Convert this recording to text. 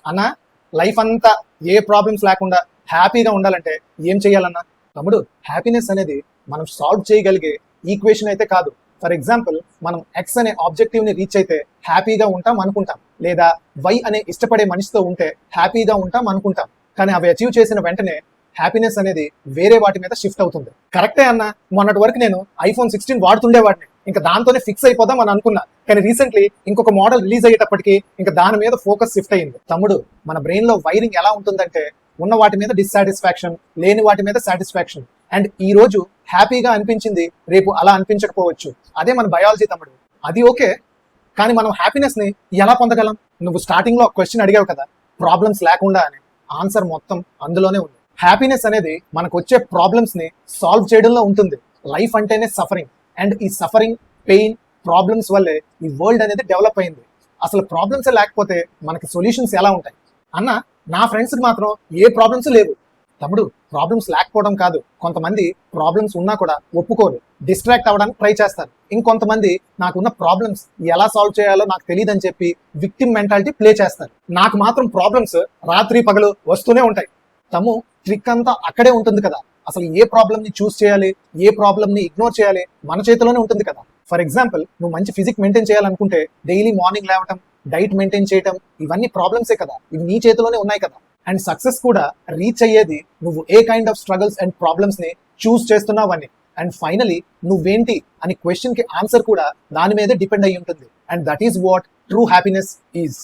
అన్న లైఫ్ అంతా ఏ ప్రాబ్లమ్స్ లేకుండా హ్యాపీగా ఉండాలంటే ఏం చేయాలన్నా? తమ్ముడు, హ్యాపీనెస్ అనేది మనం సాల్వ్ చేయగలిగే ఈక్వేషన్ అయితే కాదు. ఫర్ ఎగ్జాంపుల్, మనం ఎక్స్ అనే ఆబ్జెక్టివ్ ని రీచ్ అయితే హ్యాపీగా ఉంటాం అనుకుంటాం, లేదా వై అనే ఇష్టపడే మనిషితో ఉంటే హ్యాపీగా ఉంటాం అనుకుంటాం. కానీ అవి అచీవ్ చేసిన వెంటనే హ్యాపీనెస్ అనేది వేరే వాటి మీద షిఫ్ట్ అవుతుంది. కరెక్టే అన్న, మొన్నటి వరకు నేను iPhone 16 వాడుతుండేవాడిని, ఇంకా దాంతోనే ఫిక్స్ అయిపోదాం అని అనుకున్నా. కానీ రీసెంట్లీ ఇంకొక మోడల్ రిలీజ్ అయ్యేటప్పటికి ఇంకా దాని మీద ఫోకస్ షిఫ్ట్ అయింది. తమ్ముడు, మన బ్రెయిన్ లో వైరింగ్ ఎలా ఉంటుందంటే, ఉన్న వాటి మీద డిస్సాటిస్ఫాక్షన్, లేని వాటి మీద సాటిస్ఫాక్షన్. అండ్ ఈ రోజు హ్యాపీగా అనిపించింది రేపు అలా అనిపించకపోవచ్చు. అదే మన బయాలజీ తమ్ముడు. అది ఓకే, కానీ మనం హ్యాపీనెస్ ని ఎలా పొందగలం? నువ్వు స్టార్టింగ్ లో క్వశ్చన్ అడిగావు కదా, ప్రాబ్లమ్స్ లేకుండా అని. ఆన్సర్ మొత్తం అందులోనే ఉంది. హ్యాపీనెస్ అనేది మనకు వచ్చే ప్రాబ్లమ్స్ ని సాల్వ్ చేయడంలో ఉంటుంది. లైఫ్ అంటేనే సఫరింగ్, అండ్ ఈ సఫరింగ్, పెయిన్, ప్రాబ్లమ్స్ వల్లే ఈ వరల్డ్ అనేది డెవలప్ అయింది. అసలు ప్రాబ్లమ్స్ లేకపోతే మనకి సొల్యూషన్స్ ఎలా ఉంటాయి? అన్న, నా ఫ్రెండ్స్కి మాత్రం ఏ ప్రాబ్లమ్స్ లేవు. తమ్ముడు, ప్రాబ్లమ్స్ లేకపోవడం కాదు, కొంతమంది ప్రాబ్లమ్స్ ఉన్నా కూడా ఒప్పుకోరు, డిస్ట్రాక్ట్ అవ్వడానికి ట్రై చేస్తారు. ఇంకొంతమంది నాకున్న ప్రాబ్లమ్స్ ఎలా సాల్వ్ చేయాలో నాకు తెలియదని చెప్పి విక్టిమ్ మెంటాలిటీ ప్లే చేస్తారు. నాకు మాత్రం ప్రాబ్లమ్స్ రాత్రి పగలు వస్తూనే ఉంటాయి. తమ్ము, ట్రిక్ అంతా అక్కడే ఉంటుంది కదా. అసలు ఏ ప్రాబ్లమ్ ని చూస్ చేయాలి, ఏ ప్రాబ్లమ్ ని ఇగ్నోర్ చేయాలి మన చేతిలోనే ఉంటుంది కదా. ఫర్ ఎగ్జాంపుల్, నువ్వు మంచి ఫిజిక్ మెయింటైన్ చేయాలనుకుంటే డైలీ మార్నింగ్ లేవటం, డైట్ మెయింటైన్ చేయటం, ఇవన్నీ ప్రాబ్లమ్సే కదా. ఇవి నీ చేతిలోనే ఉన్నాయి కదా. అండ్ సక్సెస్ కూడా రీచ్ అయ్యేది నువ్వు a kind of struggles and problems ని చూస్ చేస్తున్నావని. అండ్ ఫైనలీ నువ్వేంటి అని క్వశ్చన్ కి ఆన్సర్ కూడా దాని మీదే డిపెండ్ అయి ఉంటుంది. And that is what true happiness is.